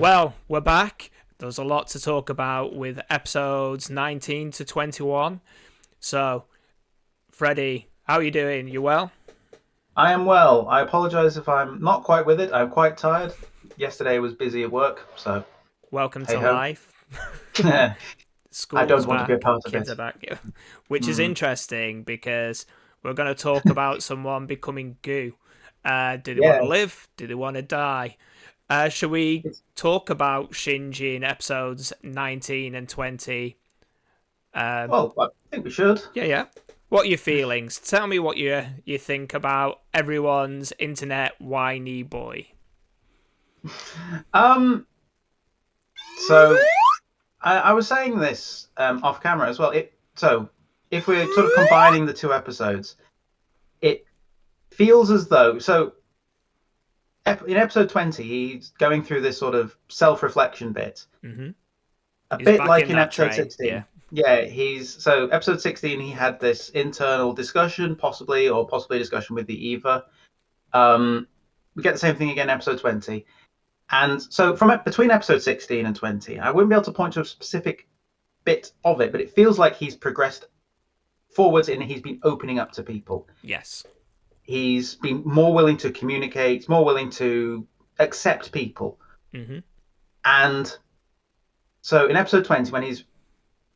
Well, we're back. There's a lot to talk about with episodes 19 to 21. So, Freddie, how are you doing? You well? I am well. I apologise if I'm not quite with it. I'm quite tired. Yesterday was busy at work, so Welcome hey to ho. life. I School's don't want to be a back, part of kids it. are back. Which is Mm. interesting because we're going to talk about someone becoming goo. Do they want to Yes. live? Do they want to die? Shall we It's, talk about Shinji in episodes 19 and 20? Um, well, I think we should. yeah. What are your feelings? Tell me what you think about everyone's internet whiny boy. Um. So I was saying this off camera as well. So if we're sort of combining the two episodes, it feels as though in episode 20 he's going through this sort of self-reflection bit. hmm A He's bit back like in in that episode train. 16. Yeah. Yeah, so episode 16 he had this internal discussion, possibly a discussion with the Eva. We get the same thing again in episode 20. And so from between episode 16 and 20, I wouldn't be able to point to a specific bit of it, but it feels like he's progressed forwards and he's been opening up to people. Yes. He's been more willing to communicate, more willing to accept people. hmm And so in episode 20, when he's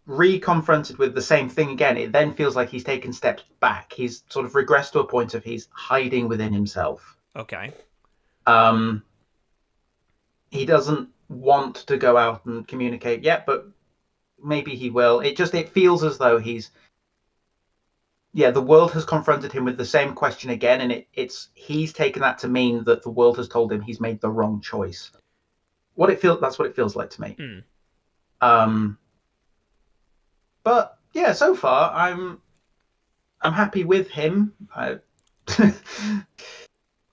re-confronted with the same thing again, it then feels like he's taken steps back. He's sort of regressed to a point of he's hiding within himself. Okay. Um, he doesn't want to go out and communicate yet, but maybe he will. It feels as though the world has confronted him with the same question again, and he's taken that to mean that the world has told him he's made the wrong choice. That's what it feels like to me. Mm. Um, but yeah, so far I'm happy with him.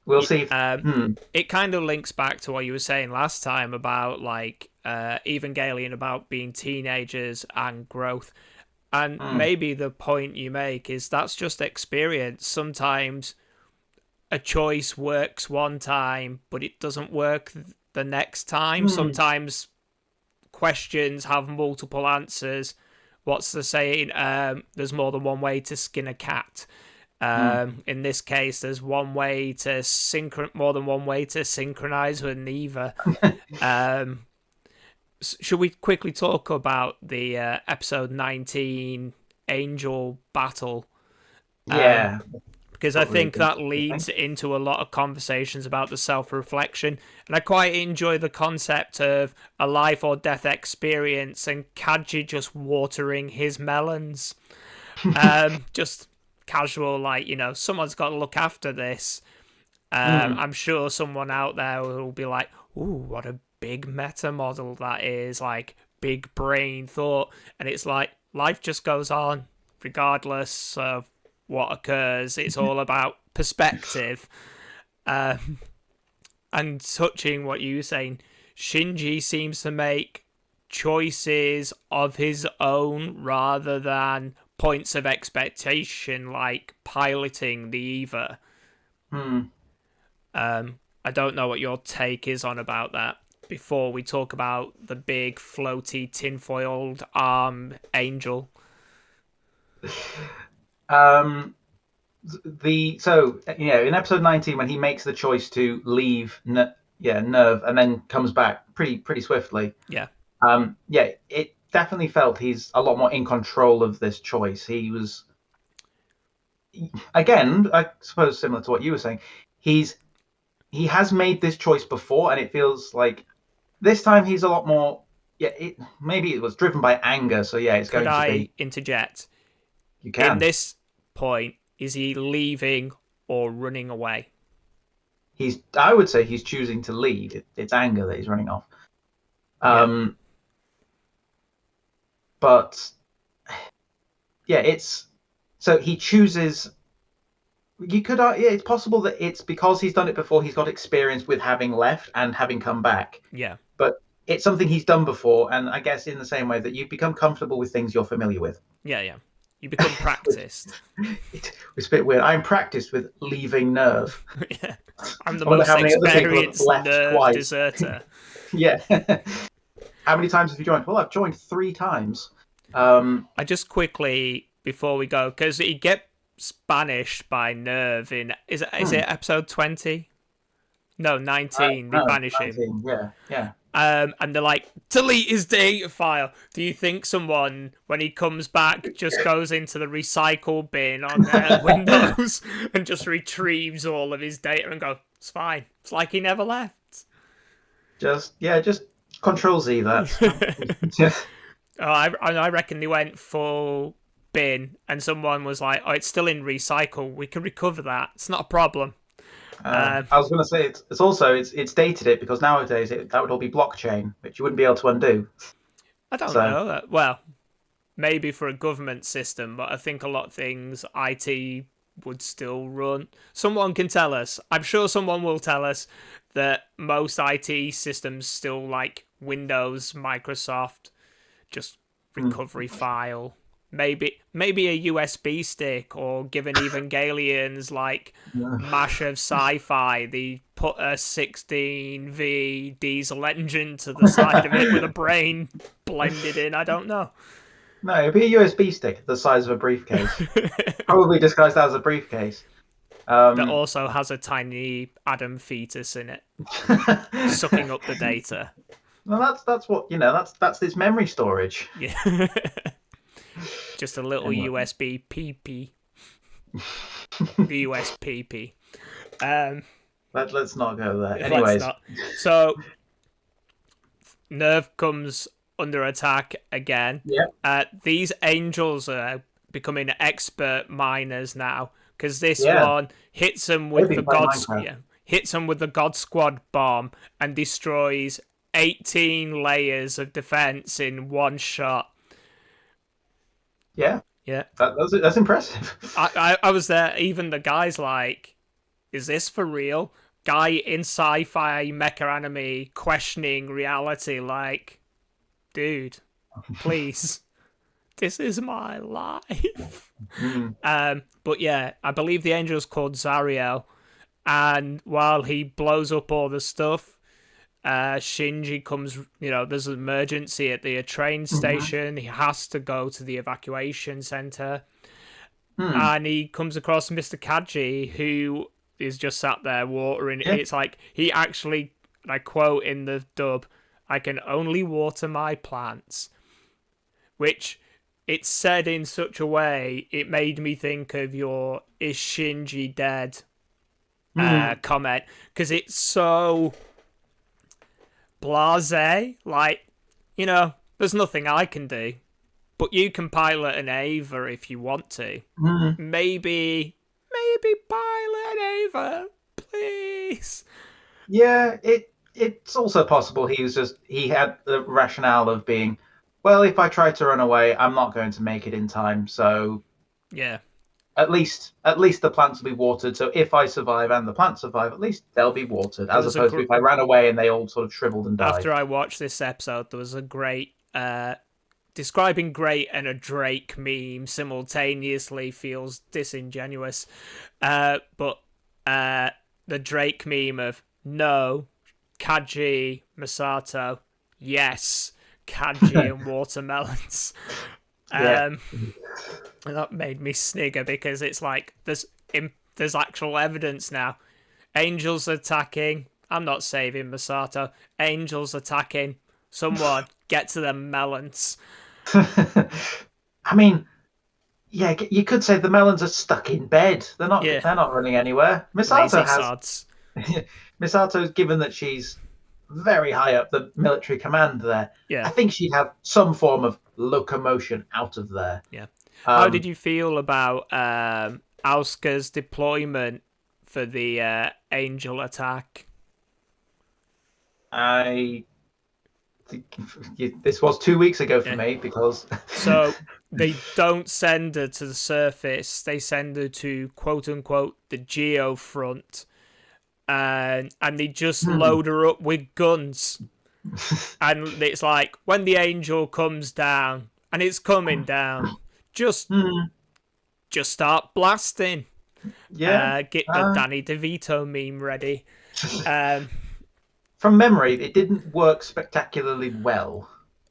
We'll see if. It kind of links back to what you were saying last time about like Evangelion about being teenagers and growth. And Hmm, maybe the point you make is that's just experience. Sometimes a choice works one time, but it doesn't work the next time. hmm, Sometimes questions have multiple answers. What's the saying? There's more than one way to skin a cat. hmm. In this case, there's more than one way to synchronize with neither. Um, should we quickly talk about the episode 19 Angel battle? Um, Yeah, because I what were you think thinking? that leads into a lot of conversations about the self-reflection, and I quite enjoy the concept of a life or death experience and Kaji just watering his melons. Just casual, like, someone's got to look after this. Hmm, I'm sure someone out there will be like, ooh, what a big meta model that is, like, big brain thought. And it's like, life just goes on, regardless of what occurs. It's all about perspective. Um, and touching what you were saying, Shinji seems to make choices of his own rather than points of expectation, like piloting the Eva. hmm. I don't know what your take is on about that before we talk about the big floaty tinfoiled arm angel. Um, in episode 19 when he makes the choice to leave, Nerve, and then comes back pretty swiftly. Yeah. It definitely felt he's a lot more in control of this choice. He was, again, I suppose similar to what you were saying. He has made this choice before, and it feels like this time he's a lot more. Yeah, maybe it was driven by anger. So yeah, it's Could going to I be. interject? You In can. this point, is he leaving or running away? I would say he's choosing to lead. It's anger that he's running off. Yeah. Um, but yeah, it's so he chooses. You could, yeah, it's possible that it's because he's done it before. He's got experience with having left and having come back, Yeah. but it's something he's done before. And I guess in the same way that you become comfortable with things you're familiar with, Yeah. You become which practiced. it's a bit weird. I'm practiced with leaving Nerve. Yeah. I'm the I wonder most how many other people have experienced left nerve twice. deserter. Yeah. How many times have you joined? Well, I've joined 3 times. I just quickly, before we go, because he gets banished by Nerve in, is it episode 20? No, 19. They no, banish him. 19. Yeah, yeah. And they're like, delete his data file. Do you think someone, when he comes back, just goes into the recycle bin on Windows and just retrieves all of his data and go, it's fine. It's like he never left. Just Control Z that. Oh, I reckon they went full bin and someone was like, oh, it's still in recycle. We can recover that. It's not a problem. I was going to say it's also it's dated it because nowadays that would all be blockchain, which you wouldn't be able to undo. I don't So know. Well, maybe for a government system, but I think a lot of things IT would still run. Someone can tell us. I'm sure someone will tell us that most IT systems still like Windows, Microsoft, just recovery file. Maybe a USB stick, or given Evangelions like mash of sci-fi, they put a 16V diesel engine to the side of it with a brain blended in. I don't know. no, it'd be a USB stick the size of a briefcase, probably disguised as a briefcase. That also has a tiny Adam fetus in it, sucking up the data. Well, that's what that's its memory storage. Yeah. Just a little USB PP. The USPP. Let's not go there. Anyways, so Nerve comes under attack again. Yeah. These angels are becoming expert miners now because this one hits them with the God Squad bomb and destroys 18 layers of defense in one shot. Yeah. Yeah. That's impressive. I was there. Even the guy's like, is this for real? Guy in sci-fi mecha anime questioning reality, like, dude, please, this is my life. But yeah, I believe the angel's called Zariel, and while he blows up all the stuff, Shinji comes, there's an emergency at the train station. He has to go to the evacuation center. And he comes across Mr. Kaji, who is just sat there watering. Yeah. It's like, he actually, I quote in the dub, I can only water my plants. Which, it's said in such a way, it made me think of your "Is Shinji dead?" comment. Because it's so blasé, like, there's nothing I can do, but you can pilot an Ava if you want to. Maybe pilot an Ava, please. Yeah, it's also possible he had the rationale of being, well, if I try to run away, I'm not going to make it in time, so yeah. At least the plants will be watered. So if I survive and the plants survive, at least they'll be watered. As opposed to if I ran away and they all sort of shriveled and died. After I watched this episode, there was a great describing great and a Drake meme simultaneously feels disingenuous. But the Drake meme of no, Kaji, Masato, yes, Kaji and watermelons. That made me snigger because it's like there's actual evidence now. Angels attacking. I'm not saving Masato. Angels attacking. Someone get to them melons. I mean, yeah, you could say the melons are stuck in bed. They're not. Yeah. They're not running anywhere. Misato's given that she's very high up the military command there. Yeah. I think she'd have some form of locomotion out of there. Yeah. How did you feel about Asuka's deployment for the angel attack? This was 2 weeks ago for me because so they don't send her to the surface. They send her to quote unquote the geo front, and they just load her up with guns. And it's like when the angel comes down, and it's coming down, just start blasting. Yeah, get the Danny DeVito meme ready. from memory, it didn't work spectacularly well.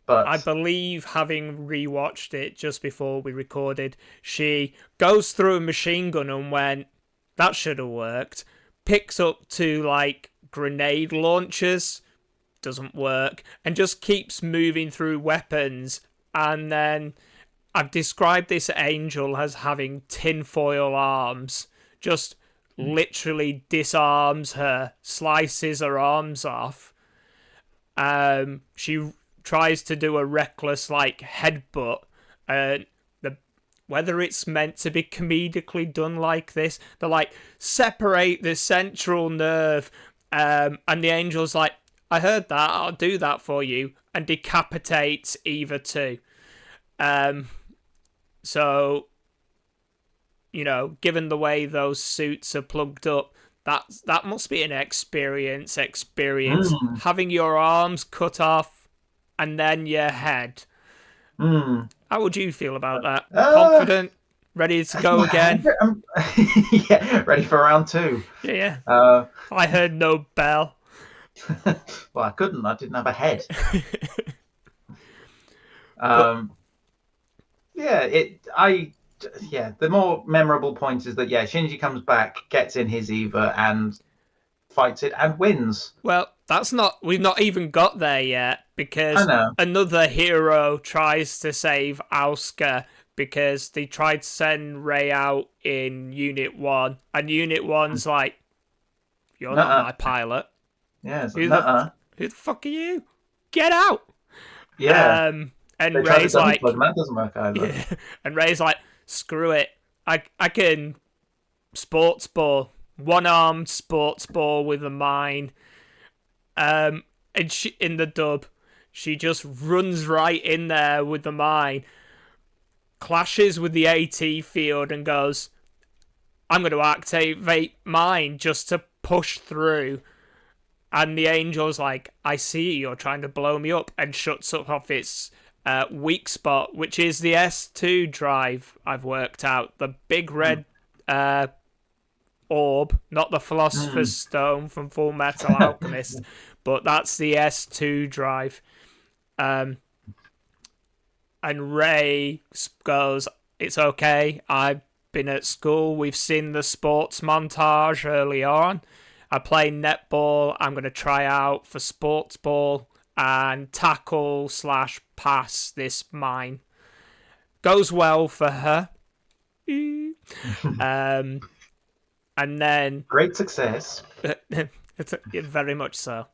I But believe, having rewatched it just before we recorded, she goes through a machine gun and went, that should have worked. Picks up two, like, grenade launchers, doesn't work, and just keeps moving through weapons. And then I've described this angel as having tinfoil arms, just literally disarms her, slices her arms off. She tries to do a reckless like headbutt. The whether it's meant to be comedically done like this, they're like separate the central nerve, and the angel's like, I heard that, I'll do that for you, and decapitates Eva too. So, you know, given the way those suits are plugged up, that must be an experience. Having your arms cut off and then your head. How would you feel about that? Confident? Ready to go again? Yeah, ready for round two. Yeah. Uh, I heard no bell. well, I couldn't. I didn't have a head. But, Yeah, the more memorable point is that Shinji comes back, gets in his Eva, and fights it and wins. well, we've not even got there yet, because I know. another hero tries to save Asuka, because they tried to send Rei out in Unit 1, and Unit 1's like, you're not my pilot. Yeah, Who the fuck are you? Get out! Yeah. And They tried Ray's to like, plug, and that doesn't work either. yeah. And Ray's like, screw it. I can sports ball, one-armed sports ball with a mine. And she, in the dub, she just runs right in there with the mine, clashes with the AT field, and goes, I'm going to activate mine just to push through. And the angel's like, I see you're trying to blow me up, and shuts up off its weak spot, which is the S2 drive I've worked out. The big red orb, not the Philosopher's Stone from Full Metal Alchemist, but that's the S2 drive. And Ray goes, it's okay, I've been at school, we've seen the sports montage early on. I play netball, I'm going to try out for sports ball and tackle/pass this mine. Goes well for her. And then... Great success. It's very much so.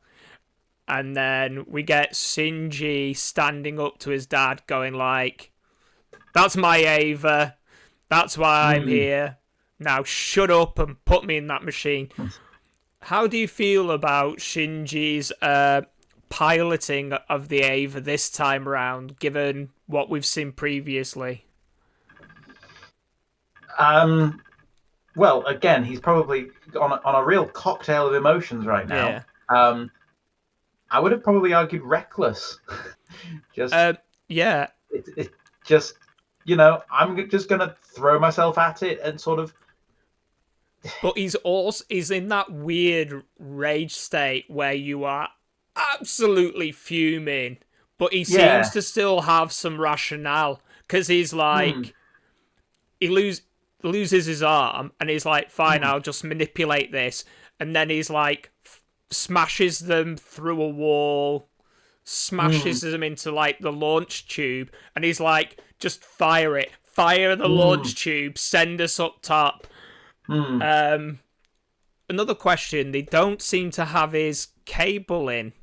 And then we get Shinji standing up to his dad going like, that's my Ava, that's why I'm here, now shut up and put me in that machine. How do you feel about Shinji's piloting of the Ava this time around, given what we've seen previously? Well, again, he's probably on a real cocktail of emotions right now. Yeah. I would have probably argued reckless. Yeah. It just, I'm just going to throw myself at it and sort of... But he's in that weird rage state where you are absolutely fuming, but he seems to still have some rationale, because he's like, he loses his arm, and he's like, fine, I'll just manipulate this, and then he's like, smashes them through a wall, smashes them into like the launch tube, and he's like, just fire the launch tube, send us up top. Another question, they don't seem to have his cable in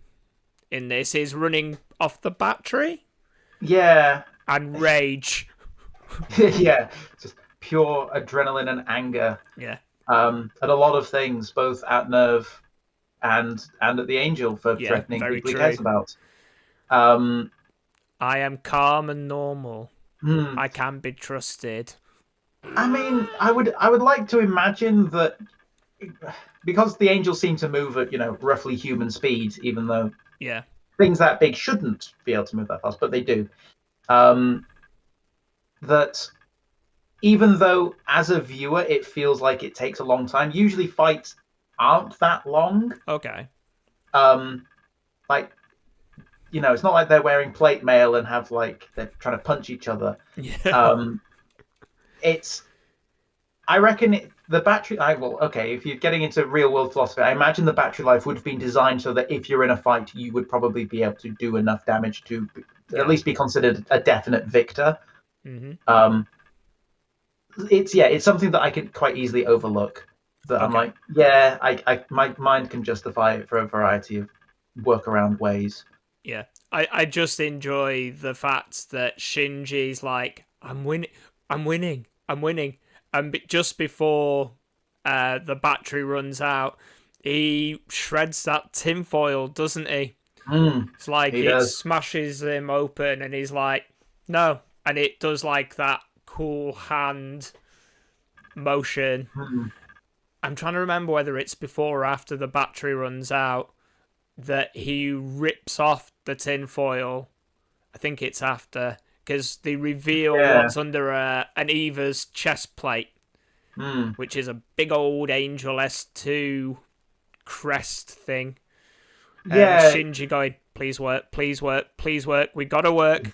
this. He's running off the battery. Yeah. And rage. Yeah, just pure adrenaline and anger. Yeah. At a lot of things, both at Nerve and at the Angel for threatening people he cares about. I am calm and normal. I can be trusted. I mean, I would like to imagine that, because the angels seem to move at roughly human speed, even though things that big shouldn't be able to move that fast, but they do. That even though as a viewer it feels like it takes a long time, usually fights aren't that long. Okay. Like, it's not like they're wearing plate mail and have like they're trying to punch each other. Yeah. It's I reckon the battery. Okay. If you're getting into real world philosophy, I imagine the battery life would have been designed so that if you're in a fight, you would probably be able to do enough damage to at Yeah. least be considered a definite victor. Mm-hmm. It's something that I could quite easily overlook. That I'm Okay. like, yeah, my mind can justify it for a variety of workaround ways. Yeah. I just enjoy the fact that Shinji's like, I'm winning, I'm winning, I'm winning. And just before the battery runs out, he shreds that tinfoil, doesn't he? It's like He it does. smashes him open and he's like, no. And it does like that cool hand motion. Mm. I'm trying to remember whether it's before or after the battery runs out that he rips off the tinfoil. I think it's after, because they reveal Yeah. what's under an Eva's chest plate, Mm. which is a big old Angel S2 crest thing. Yeah. Shinji going, please work, please work, please work. We gotta work,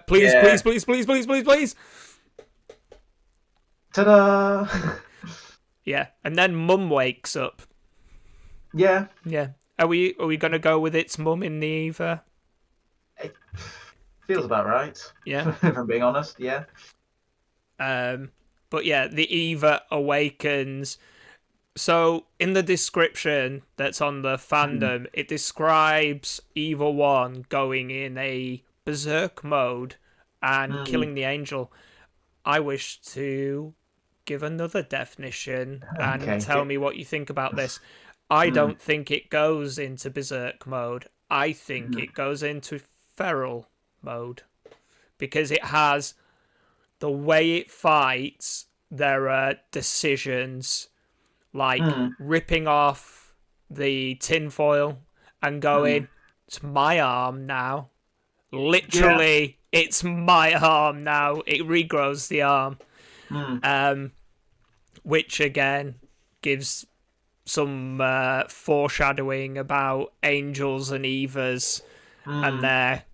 please, Yeah. please, please, please, please, please, please. Ta-da! Yeah, and then Mum wakes up. Yeah. Yeah, are we gonna go with its mum in the Eva? It feels about right. Yeah. If I'm being honest, yeah. But yeah, the Eva awakens. So in the description that's on the fandom, it describes Eva 1 going in a berserk mode and killing the angel. I wish to give another definition and Okay. tell me what you think about this. I don't think it goes into berserk mode. I think it goes into feral mode because it has the way it fights. There are decisions like ripping off the tinfoil and going, it's my arm now. Literally, it's my arm now. It regrows the arm. Which again gives some foreshadowing about angels and Evas and their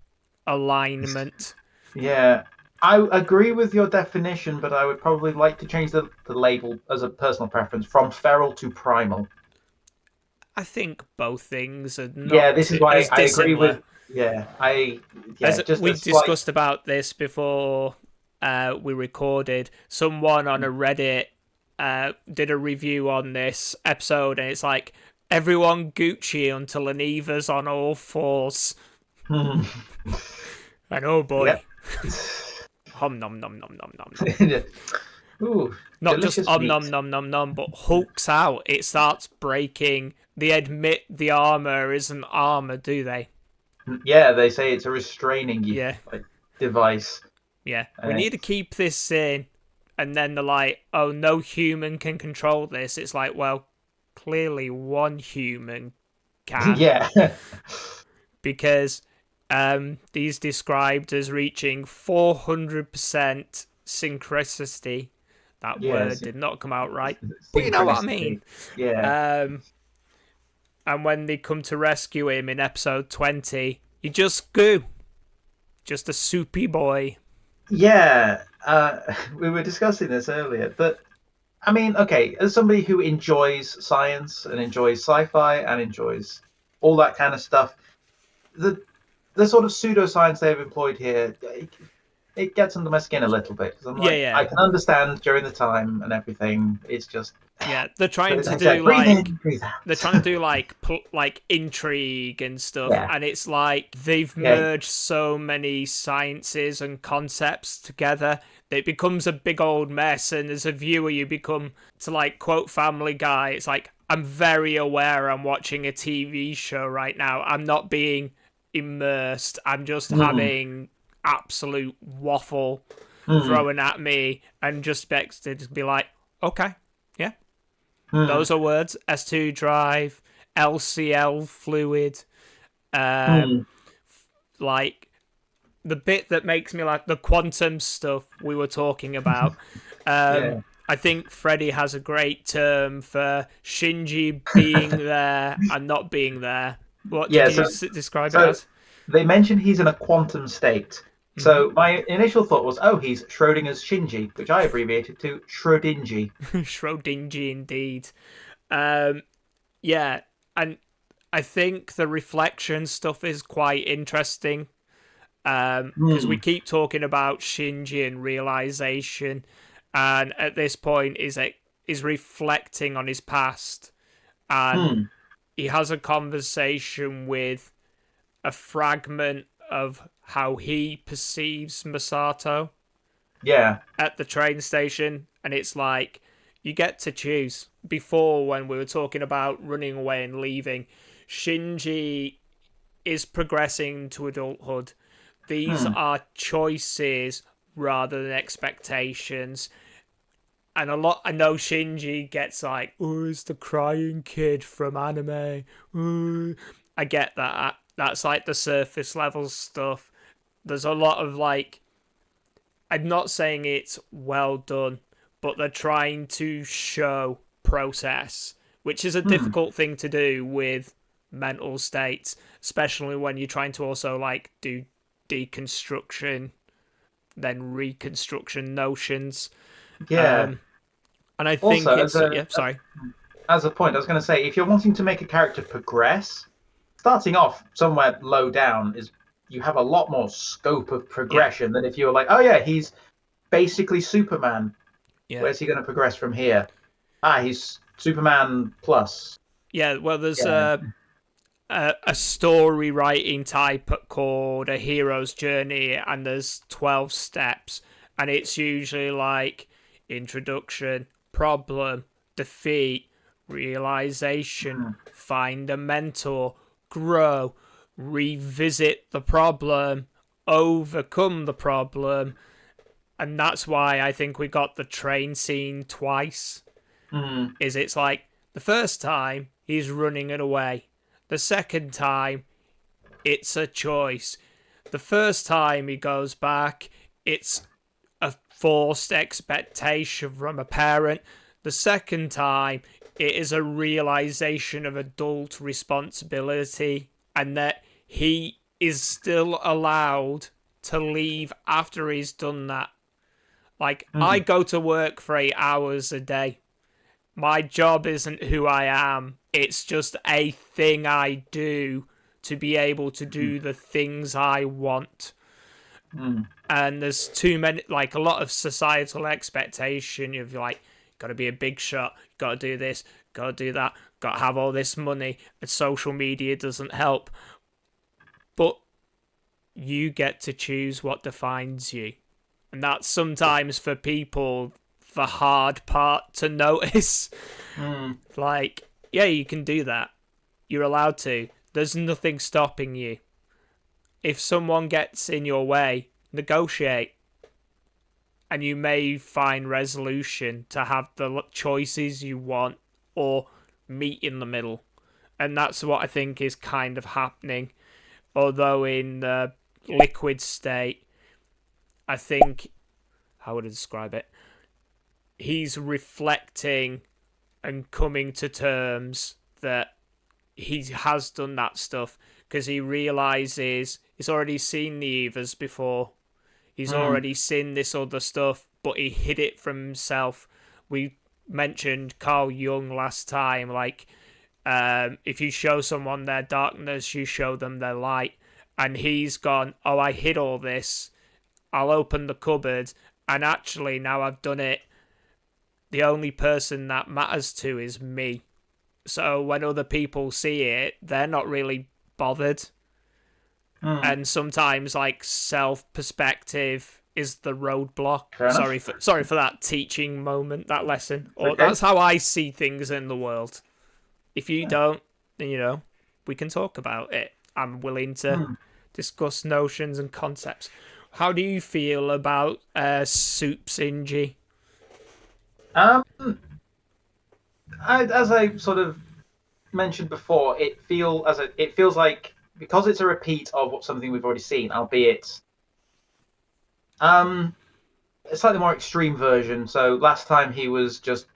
alignment. Yeah. I agree with your definition, but I would probably like to change the label as a personal preference from feral to primal. I think both things are Yeah, not this is why as I agree dissimilar. with. Just We a slight. discussed about this before we recorded. Someone on a Reddit did a review on this episode, and it's like everyone Gucci until an Eva's on all fours. And oh boy, Yep. hum nom nom nom nom nom nom. Ooh, Not just delicious meat. nom nom nom nom, but hulks out. It starts breaking. They admit the armor isn't armor, do they? Yeah, they say it's a restraining Yeah. device. Yeah, we need to keep this in. And then they're like, oh, no human can control this. It's like, well, clearly one human can. Yeah. Because these described as reaching 400% synchronicity. That word did not come out right. But you know what I mean. Yeah. And when they come to rescue him in episode 20, he just goo. Just a soupy boy. Yeah. We were discussing this earlier, but I mean, okay, as somebody who enjoys science and enjoys sci-fi and enjoys all that kind of stuff, the sort of pseudoscience they've employed here, it gets under my skin a little bit because I'm like, I can understand during the time and everything. It's just they're trying to do they're trying to do like intrigue and stuff, and it's like they've merged so many sciences and concepts together that it becomes a big old mess. And as a viewer, you become, to like quote Family Guy, it's like, I'm very aware I'm watching a TV show right now. I'm not being immersed. I'm just having absolute waffle thrown at me and just expected to be like, okay, yeah. Those are words. S2 drive, LCL fluid, like the bit that makes me like the quantum stuff we were talking about. I think Freddie has a great term for Shinji being there and not being there. What did Yeah, you describe it so as? they mention he's in a quantum state. Hmm. So my initial thought was, oh, he's Schrodinger's Shinji, which I abbreviated to Schrödingy. Schrodinger indeed. Um, yeah, and I think the reflection stuff is quite interesting because we Hmm. keep talking about Shinji and realization, and at this point is reflecting on his past, and Hmm. he has a conversation with a fragment of how he perceives Masato Yeah. at the train station, and it's like you get to choose. Before, when we were talking about running away and leaving, Shinji is progressing to adulthood. These Hmm. are choices rather than expectations. And a lot, I know Shinji gets like, oh, it's the crying kid from anime. Ooh. I get that. That's like the surface level stuff. There's a lot of like, I'm not saying it's well done, but they're trying to show process, which is a Hmm. difficult thing to do with mental states, especially when you're trying to also like do deconstruction, then reconstruction notions. Yeah. Um, and I think Also, as it's a yeah. Sorry. as a point, I was going to say, if you're wanting to make a character progress, starting off somewhere low down is you have a lot more scope of Yeah, progression than if you were like, oh yeah, he's basically Superman. yeah, Where's he going to progress from here? Ah, he's Superman plus. yeah. Well, there's Yeah. a story writing type called A Hero's Journey, and there's 12 steps, and it's usually like introduction, problem, defeat, realization, Hmm. find a mentor, grow, revisit the problem, overcome the problem. And that's why I think we got the train scene twice. Hmm. Is it's like the first time he's running it away, the second time it's a choice. The first time he goes back, it's a forced expectation from a parent. The second time, it is a realization of adult responsibility and that he is still allowed to leave after he's done that. Like, I Hmm. go to work for 8 hours a day. My job isn't who I am, it's just a thing I do to be able to Hmm. do the things I want. Hmm. And there's too many, like a lot of societal expectation of like, gotta be a big shot, gotta do this, gotta do that, gotta have all this money, and social media doesn't help. But you get to choose what defines you. And that's sometimes for people the hard part to notice. Hmm. Like, yeah, you can do that. You're allowed to. There's nothing stopping you. If someone gets in your way, negotiate. And you may find resolution to have the choices you want or meet in the middle. And that's what I think is kind of happening. Although in the liquid state, I think, how would I describe it? He's reflecting and coming to terms that he has done that stuff because he realizes he's already seen the Evas before. He's Hmm. already seen this other stuff, but he hid it from himself. We mentioned Carl Jung last time. Like, if you show someone their darkness, you show them their light. And he's gone, oh, I hid all this. I'll open the cupboard. And actually, now I've done it, the only person that matters to is me. So when other people see it, they're not really bothered. Hmm. And sometimes, like, self perspective is the roadblock. Fair enough. Sorry for that teaching moment, that lesson. It's Or okay. that's how I see things in the world. If you Yeah. don't, then we can talk about it. I'm willing to Hmm. discuss notions and concepts. How do you feel about Soup Sinji? Um, as I sort of mentioned before, it feels like because it's a repeat of something we've already seen, albeit um a slightly more extreme version. So last time he was just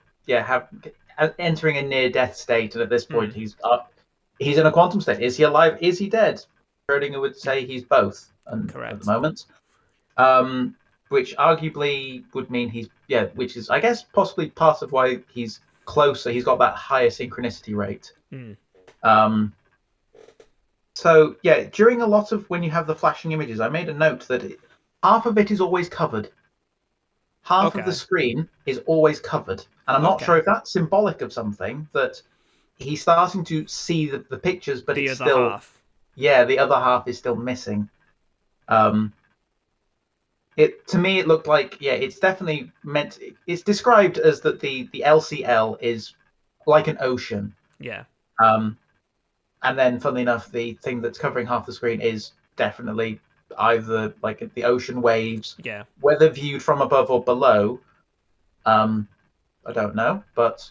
entering a near death state, and at this point Hmm. he's up. he's in a quantum state. Is he alive? Is he dead? Schrodinger would say he's both, and at the Correct. moment, which arguably would mean which is I guess possibly part of why he's closer. He's got that higher synchronicity rate. Um, so yeah, during a lot of when you have the flashing images, I made a note that half of it is always covered. Half of the screen is always covered, and I'm not sure if that's symbolic of something, that he's starting to see the pictures, but The it's other still half. yeah, the other half is still missing. It to me it looked like it's definitely meant. It's described as that the LCL is like an ocean. Yeah. And then, funnily enough, the thing that's covering half the screen is definitely either like the ocean waves, Yeah. whether viewed from above or below. I don't know, but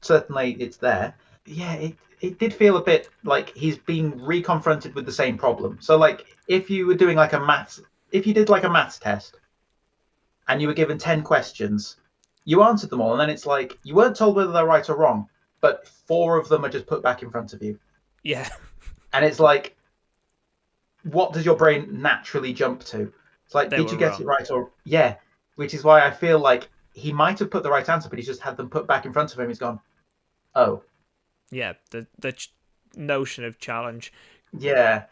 certainly it's there. Yeah, it did feel a bit like he's being reconfronted with the same problem. So, like, if you were doing like if you did like a maths test, and you were given 10 questions, you answered them all, and then it's like you weren't told whether they're right or wrong, but 4 of them are just put back in front of you. Yeah. And it's like, what does your brain naturally jump to? It's like, did you get it right? Or, yeah, which is why I feel like he might have put the right answer, but he's just had them put back in front of him. He's gone, oh. Yeah, the notion of challenge. Yeah.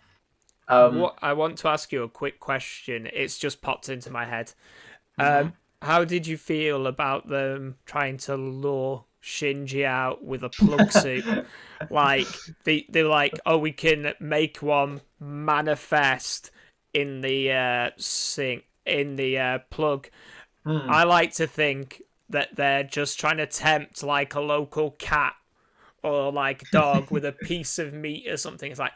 What I want to ask you a quick question. It's just popped into my head. How did you feel about them trying to lure Shinji out with a plug suit? Like they're like, oh, we can make one manifest in the plug. I like to think that they're just trying to tempt like a local cat or like dog with a piece of meat or something. It's like,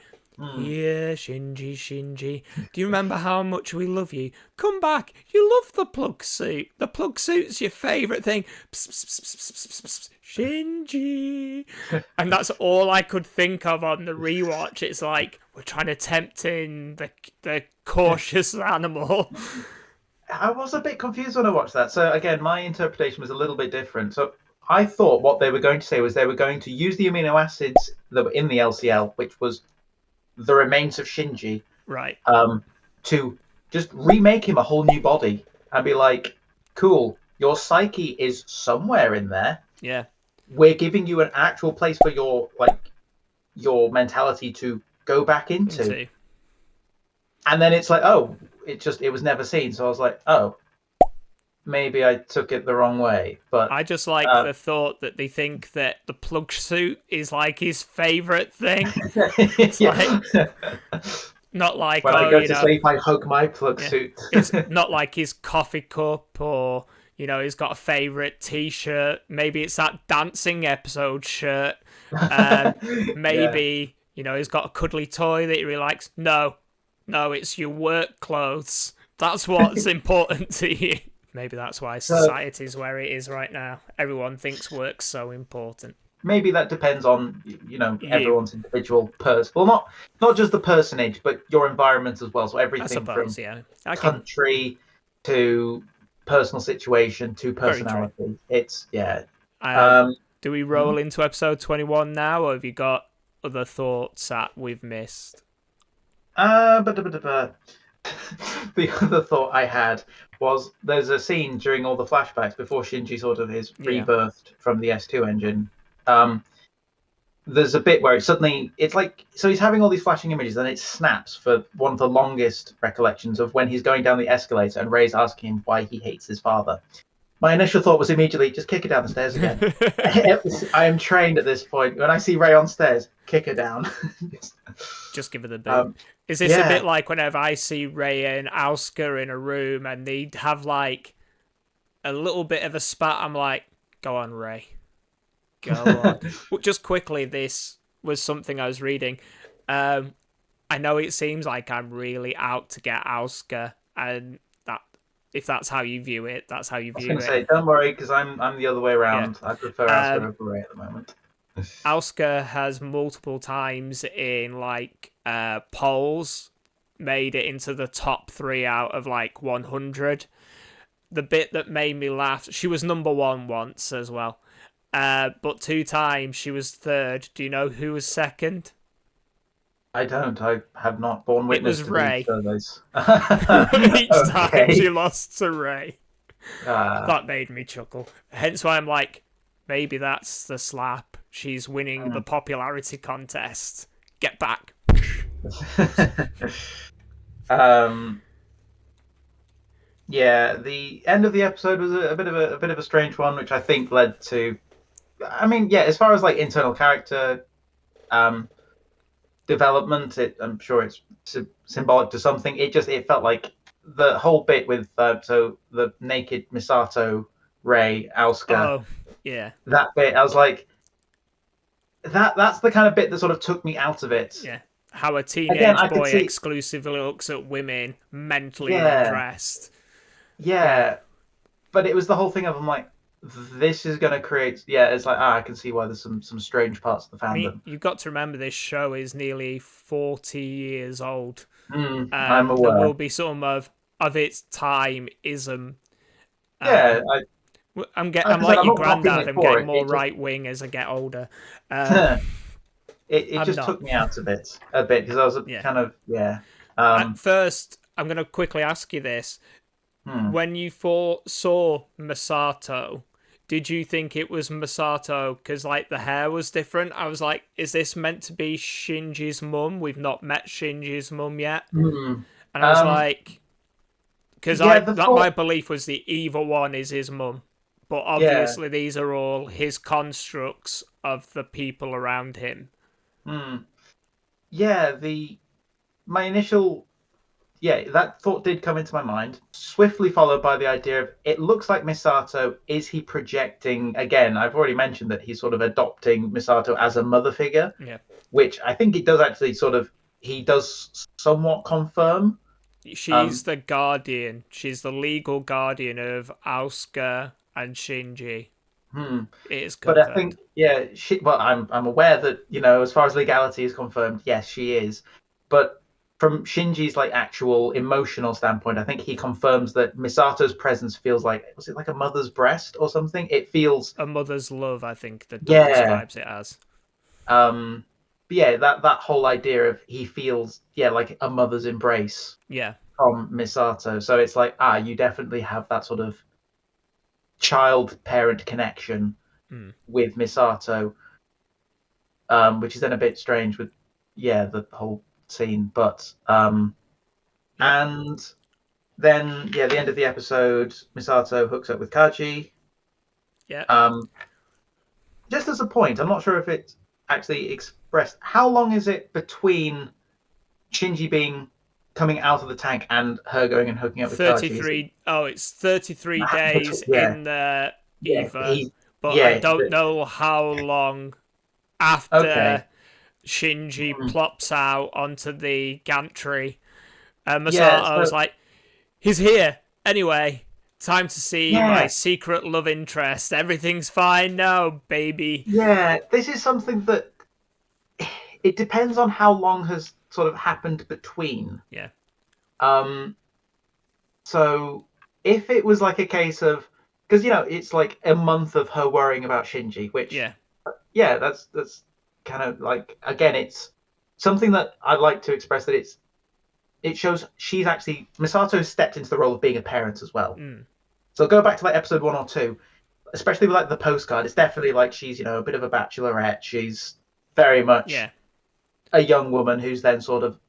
yeah, Shinji, Shinji, do you remember how much we love you? Come back, you love the plug suit. The plug suit's your favourite thing. Psst, psst, psst, psst, psst, Shinji. And that's all I could think of on the rewatch. It's like, we're trying to tempt in the cautious animal. I was a bit confused when I watched that. So, again, my interpretation was a little bit different. So, I thought what they were going to say was they were going to use the amino acids that were in the LCL, which was the remains of Shinji, Right. To just remake him a whole new body and be like, cool, your psyche is somewhere in there. Yeah. We're giving you an actual place for your mentality to go back into. And then it's like, oh, it was never seen. So I was like, oh, maybe I took it the wrong way. But I just like the thought that they think that the plug suit is like his favourite thing. It's like, not like, when I go to sleep, I hug my plug suit. It's not like his coffee cup or, he's got a favourite T-shirt. Maybe it's that dancing episode shirt. Maybe, he's got a cuddly toy that he really likes. No, it's your work clothes. That's what's important to you. Maybe that's why society's where it is right now. Everyone thinks work's so important. Maybe that depends on everyone's individual person. Well, not just the personage, but your environment as well. So everything from country to personal situation to personality. It's do we roll into episode 21 now, or have you got other thoughts that we've missed? The other thought I had was there's a scene during all the flashbacks before Shinji sort of is rebirthed from the S2 engine. There's a bit where it's like, so he's having all these flashing images and it snaps for one of the longest recollections of when he's going down the escalator and Ray's asking him why he hates his father. My initial thought was immediately, just kick her down the stairs again. I am trained at this point. When I see Ray on stairs, kick her down. Just give her the boot. Is this a bit like whenever I see Ray and Asuka in a room and they have like a little bit of a spat, I'm like, go on, Ray. Go on. Just quickly, this was something I was reading. I know it seems like I'm really out to get Asuka, and that if that's how you view it, that's how you view it. I was going to say, don't worry, because I'm the other way around. Yeah. I prefer Asuka over Ray at the moment. Asuka has multiple times in polls made it into the top 3 out of 100. The bit that made me laugh, she was number 1 once as well, but 2 times she was 3rd. Do you know who was 2nd? I don't. I have not borne It witness was to these Ray. surveys. Each time she Okay. lost to Ray. Uh, That made me chuckle. Hence why I'm like, maybe that's the slap. She's winning the popularity contest. Get back. um, yeah, the end of the episode was a bit of a strange one, which I think led to. I mean, yeah, as far as like internal character um, development, I'm sure it's symbolic to something. It felt like the whole bit with so the naked Misato, Rei, Asuka, Oh, yeah. that bit. I was like, that's the kind of bit that sort of took me out of it. Yeah. How a Again, teenage I could boy see, exclusively looks at women mentally yeah, undressed. Yeah. yeah, but it was the whole thing of I'm like, this is going to create. Yeah, it's like I can see why there's some strange parts of the I mean, fandom. you've got to remember this show is nearly 40 years old. I'm There aware. will be some of its time ism. Yeah, Um, I, I'm like I said, like I'm your not knocking granddad. it I'm for getting it. more It just right wing as I get older. Um, it I'm just not. took me out a bit because I was Yeah. kind of yeah. At first, I'm going to quickly ask you this: Hmm. when you saw Masato, did you think it was Masato because like the hair was different? I was like, is this meant to be Shinji's mum? We've not met Shinji's mum yet, Hmm. and I was Um, like, because yeah, I the that my thought. belief was the evil one is his mum, but Yeah. obviously these are all his constructs of the people around him. Hmm. Yeah. The my initial yeah, that thought did come into my mind, swiftly followed by the idea of it looks like Misato. Is he projecting again? I've already mentioned that he's sort of adopting Misato as a mother figure, Yeah, which I think it does actually sort of he does somewhat confirm. she's Um, the guardian. She's the legal guardian of Asuka and Shinji. hmm. It is But I confirmed. think yeah, well, I'm aware that as far as legality is confirmed, yes, she is. But from Shinji's like actual emotional standpoint, I think he confirms that Misato's presence feels like was it like a mother's breast or something? It feels A mother's love, I think the dub yeah. describes it as. Um, but yeah, that whole idea of he feels yeah like a mother's embrace Yeah. from Misato. So it's like you definitely have that sort of child parent connection Mm. with Misato, which is then a bit strange with yeah the whole scene. But Yep. and then yeah, the end of the episode, Misato hooks up with Kaji. Yep. Um, just as a point, I'm not sure if it's actually expressed. How long is it between Shinji being coming out of the tank and her going and hooking up with Kaji? Is it 33. Oh, it's 33 days yeah, in the yeah, Eva, but I yeah, don't know how long okay, after Shinji mm, plops out onto the gantry. yeah, Masato was so like, he's here. Anyway, time to see my yeah, secret love interest. Everything's fine now, baby. yeah. This is something that it depends on how long has sort of happened between. Yeah. Um, so if it was like a case of because it's like a month of her worrying about Shinji, which Yeah. yeah, that's kind of like again, it's something that I'd like to express that it shows she's actually Misato stepped into the role of being a parent as well. Mm. So go back to like episode 1 or 2, especially with like the postcard. It's definitely like she's a bit of a bachelorette. She's very much Yeah. a young woman who's then sort of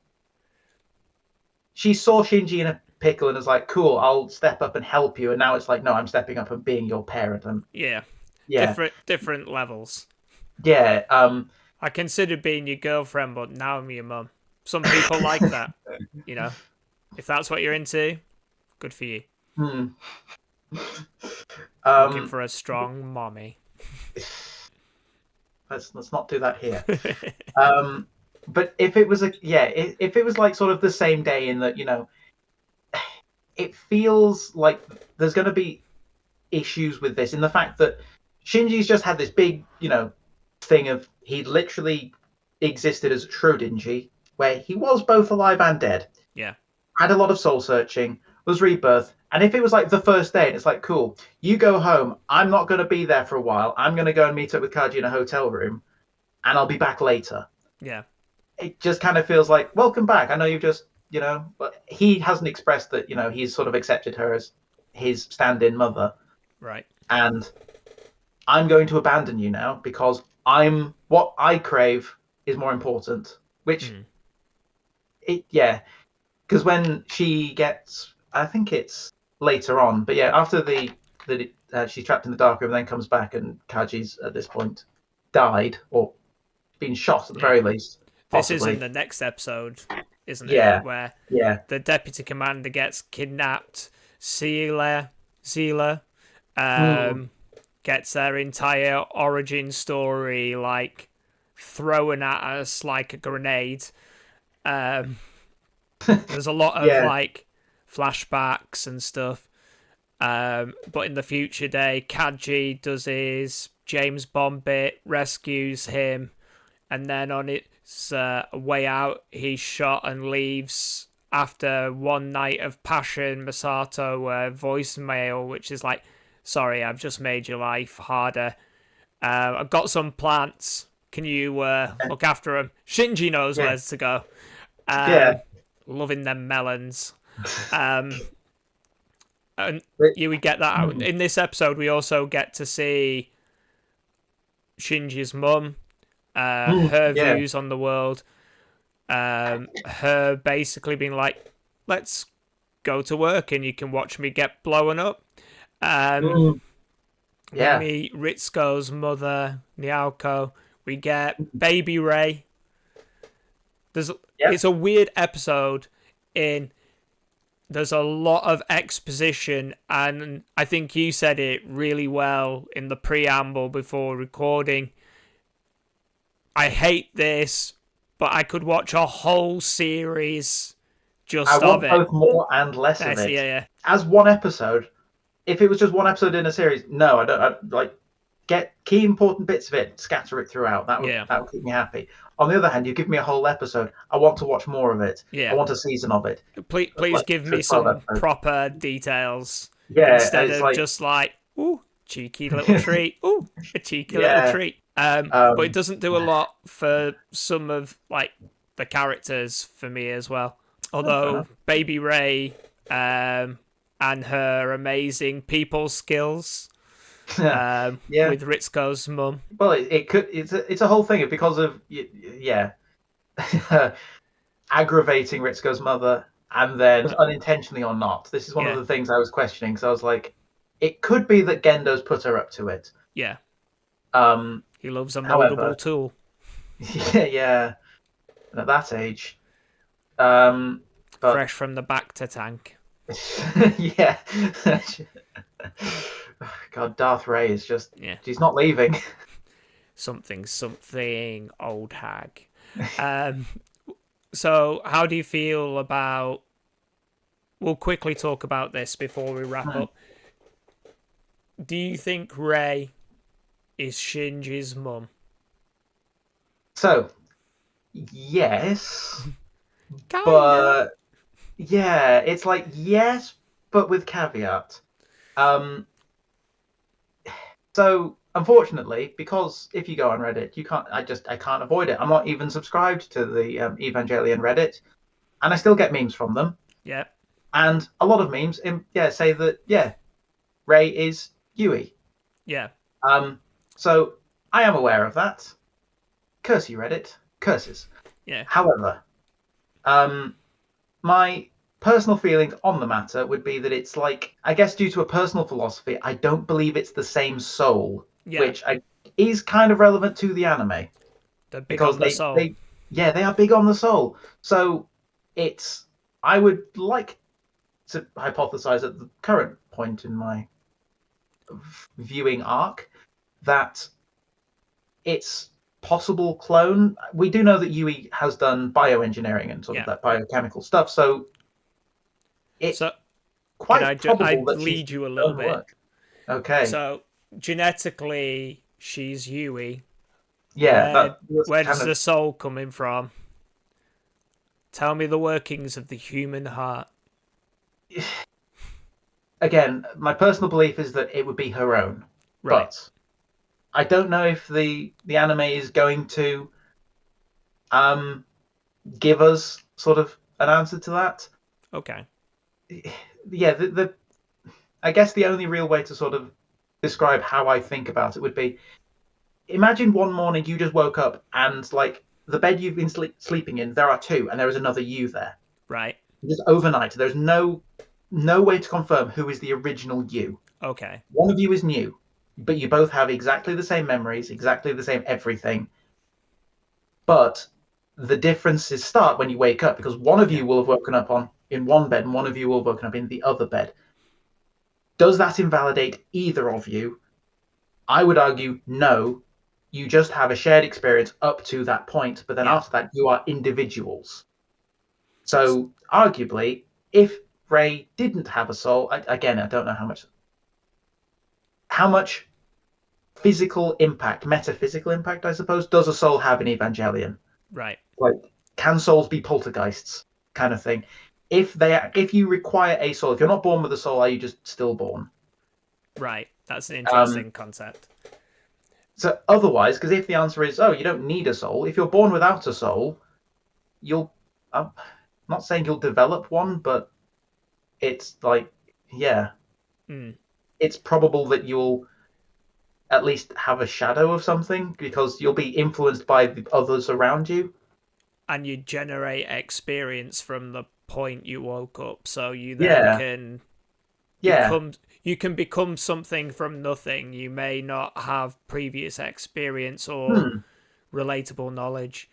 she saw Shinji in a pickle and was like, "Cool, I'll step up and help you." And now it's like, "No, I'm stepping up and being your parent." And Yeah. yeah, Different levels. yeah, I considered being your girlfriend, but now I'm your mum. Some people like that, you know. If that's what you're into, good for you. hmm. Looking um, for a strong mommy. let's not do that here. But if it was if it was like sort of the same day in that it feels like there's going to be issues with this in the fact that Shinji's just had this big thing of he literally existed as Schrodinger, where he was both alive and dead, Yeah. had a lot of soul searching, was rebirth. And if it was like the first day and it's like, cool, you go home, I'm not going to be there for a while. I'm going to go and meet up with Kaji in a hotel room and I'll be back later. Yeah. it just kind of feels like, welcome back. I know you've just, but he hasn't expressed that, he's sort of accepted her as his stand-in mother. Right. And I'm going to abandon you now because what I crave is more important. Which, Mm. yeah, because when she gets, I think it's later on, but yeah, after she's trapped in the dark room, and then comes back, and Kaji's at this point died or been shot at the Yeah. very least, This is in possibly. the next episode, isn't it? Yeah, Where yeah. the deputy commander gets kidnapped. Zila Mm. gets their entire origin story like thrown at us like a grenade. Um, there's a lot of Yeah. like flashbacks and stuff. But in the future day, Kaji does his James Bond bit, rescues him, and then on its way out, he's shot and leaves after one night of passion. Masato voicemail, which is like, "Sorry, I've just made your life harder. I've got some plants. Can you look after them?" Shinji knows Yeah. where to go. Yeah. Loving them melons. Um, and But, we get that out. mm, In this episode, we also get to see Shinji's mum, her yeah. views on the world, her basically being like, let's go to work and you can watch me get blown up. Mm, We yeah. meet Ritsuko's mother, Nyako. We get Baby Ray. Yep. It's a weird episode in there's a lot of exposition, and I think you said it really well in the preamble before recording. I hate this, but I could watch a whole series I just of want it. both more and less of Yes, it. yeah. As one episode, if it was just one episode in a series, no, I don't. Like, get key important bits of it, scatter it throughout. Yeah. That would keep me happy. On the other hand, you give me a whole episode. I want to watch more of it. I Yeah. want a season of it. Please Like, give so me 12 some episodes. proper details Yeah, instead it's of like, just like, ooh, cheeky little treat. Ooh, a cheeky little yeah. treat. But it doesn't do a lot for some of like the characters for me as well. Although Baby Ray and her amazing people skills Yeah. with Ritsuko's mum. Well, it could. It's a whole thing because of yeah, aggravating Ritsuko's mother, and then unintentionally or not. This is one of Yeah. the things I was questioning. So I was like, it could be that Gendo's put her up to it. Yeah. Um, He loves a However, moldable tool. yeah, and at that age, but Fresh from the back to tank. yeah, God, Darth Ray is just, Yeah. she's not leaving. Something, old hag. So how do you feel about... We'll quickly talk about this before we wrap up. Do you think Rey is Shinji's mum? So, yes, Kinda. but yeah, it's like yes, but with caveat. So unfortunately, because if you go on Reddit, you can't. I can't avoid it. I'm not even subscribed to the Evangelion Reddit, and I still get memes from them. Yeah. And a lot of memes, say that Rey is Yui. Yeah. So I am aware of that. Curse you, Reddit. Curses. Yeah. However, my personal feelings on the matter would be that it's like, I guess due to a personal philosophy, I don't believe it's the same soul, Yeah. which is kind of relevant to the anime. They're big Because on the soul. they are big on the soul. So I would like to hypothesize at the current point in my viewing arc that it's possible clone. We do know that Yui has done bioengineering and sort of that biochemical stuff, so it's quite probable that lead she's you a little bit. work. Okay. So genetically, she's Yui. Yeah. Where does the soul coming from? Tell me the workings of the human heart. Again, my personal belief is that it would be her own. Right. But I don't know if the anime is going to give us sort of an answer to that. Okay. Yeah, the I guess the only real way to sort of describe how I think about it would be, imagine one morning you just woke up and like the bed you've been sleeping in, there are two, and there is another you there. Right. Just overnight, there's no way to confirm who is the original you. Okay. One of you is new, but you both have exactly the same memories, exactly the same everything. But the differences start when you wake up, because one of Yeah. you will have woken up on in one bed and one of you will have woken up in the other bed. Does that invalidate either of you? I would argue no. You just have a shared experience up to that point, but then Yeah. after that, you are individuals. So, arguably, if Ray didn't have a soul, again, I don't know how much physical impact, metaphysical impact, I suppose, does a soul have in Evangelion? Right. Like, can souls be poltergeists, kind of thing? If you require a soul, if you're not born with a soul, are you just stillborn? Right. That's an Um, interesting concept. so otherwise, because if the answer is, oh, you don't need a soul, if you're born without a soul, you'll. I'm not saying you'll develop one, but it's like, yeah, Mm. it's probable that you'll at least have a shadow of something because you'll be influenced by the others around you. And you generate experience from the point you woke up, so you then Yeah, can yeah, become something from nothing. You may not have previous experience or hmm, relatable knowledge,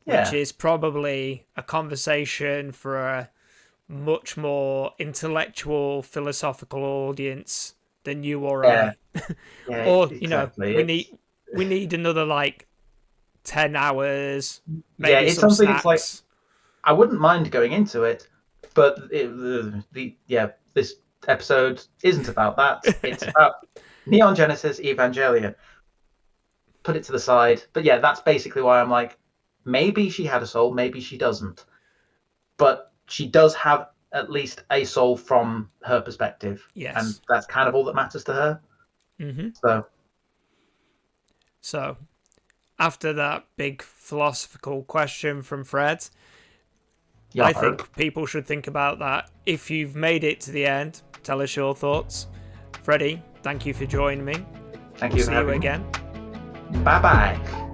which yeah, is probably a conversation for a much more intellectual, philosophical audience than you or yeah, I. yeah, Or, exactly. we need another like 10 hours, Yeah, maybe it's some something. It's like snacks. I wouldn't mind going into it, but this episode isn't about that. It's about Neon Genesis Evangelion. Put it to the side. But yeah, that's basically why I'm like, maybe she had a soul, maybe she doesn't. But she does have at least a soul from her perspective, and Yes. that's kind of all that matters to her. Hmm. So So, after that big philosophical question from Fred, I Yarp. think people should think about that. If you've made it to the end, tell us your thoughts. Freddie, thank you for joining me. Thank We'll you for see you having me. again. Bye bye.